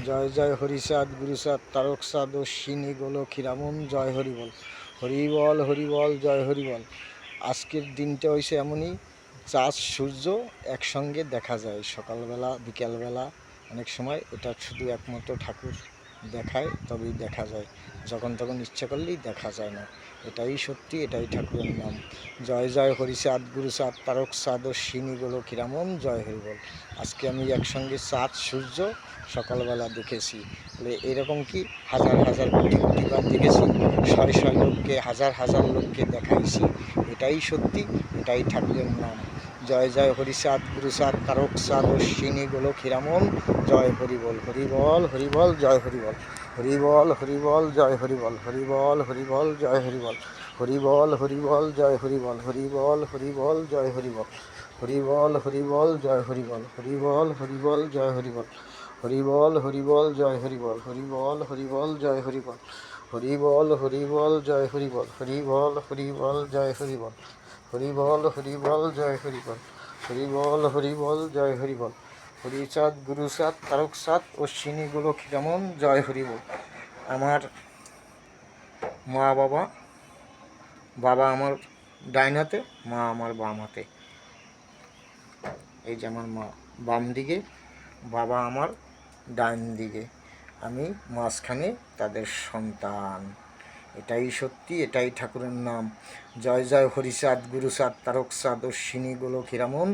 জয় জয় হরিচাঁদ গুরুচাঁদ তারকচাঁদ অশ্বিনী গোলক হীরামন। জয় হরিবল, হরিবল হরিবল, জয় হরিবল। আজকের দিনটা হয়েছে এমনই, চাঁদ সূর্য একসঙ্গে দেখা যায় সকালবেলা বিকেলবেলা। অনেক সময় এটা শুধু একমাত্র ঠাকুর দেখায়, তবেই দেখা যায়, যখন তখন ইচ্ছা করলেই দেখা যায় না। এটাই সত্যি, এটাই ঠাকুরের নাম। জয় জয় হরিচাঁদ গুরুচাঁদ তারকচাঁদ অশ্বিনী গোলক হীরামন। জয় হরিবল। আজকে আমি একসঙ্গে চাঁদ সূর্য সকালবেলা দেখেছি। এরকম কি হাজার হাজার কোটি কোটিবার দেখেছি, শয় শয় লোককে, হাজার হাজার লোককে দেখাইছি। এটাই সত্যি, এটাই ঠাকুরের নাম। জয় জয় হরিচাঁদ গুরুচাঁদ তারকচাঁদ অশ্বিনী গোলক হীরামন। জয় হরিবল, হরিবল হরিবল, জয় হরিবল, হরিবল হরিবল, জয় হরিবল, হরিবল হরিবল, জয় হরিবল, হরিবল হরিবল, জয় হরিবল, হরিবল হরিবল, জয় হরিবল, হরিবল হরিবল, জয় হরিবল, হরিবল হরিবল, জয় হরিবল, হরিবল হরিবল, জয় হরিবল, হরিবল হরিবল, জয় হরিবল, হরিবল হরিবল, জয় হরিবল, হরিবল হরিবল, জয় হরিবল, হরিবল হরিবল, জয় হরিবল, হরিবল হরিবল, জয় হরিবল। হরিচাঁদ গুরুচাঁদ তারকচাঁদ অশ্বিনী গোলক হীরামন। জয় হরিবল। আমার মা বাবা, বাবা আমার ডাইন হাতে, মা আমার বাম হাতে। এই যে আমার মা বাম দিকে, বাবা আমার ডান দিকে, আমি মাঝখানে তাদের সন্তান। এটাই সত্যি, এটাই ঠাকুরের নাম। জয় জয় হরিচাঁদ গুরুচাঁদ তারকচাঁদ অশ্বিনী গোলক হীরামন।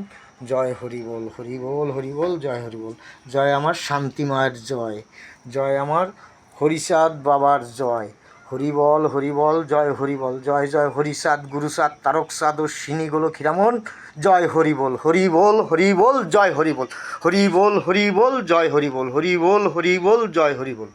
জয় হরিবল, হরিবল হরিবল, জয় হরিবল। জয় আমার শান্তি মায়ের জয়, জয় আমার হরিচাঁদ বাবার জয়। হরিবল হরিবল, জয় হরিবল। জয় জয় হরিচাঁদ গুরুচাঁদ তারকচাঁদ অশ্বিনী গোলক হীরামন। জয় হরিবল, হরিবল হরিবল, জয় হরিবল, হরিবল হরিবল, জয় হরিবল, হরিবল হরিবল, জয় হরিবল।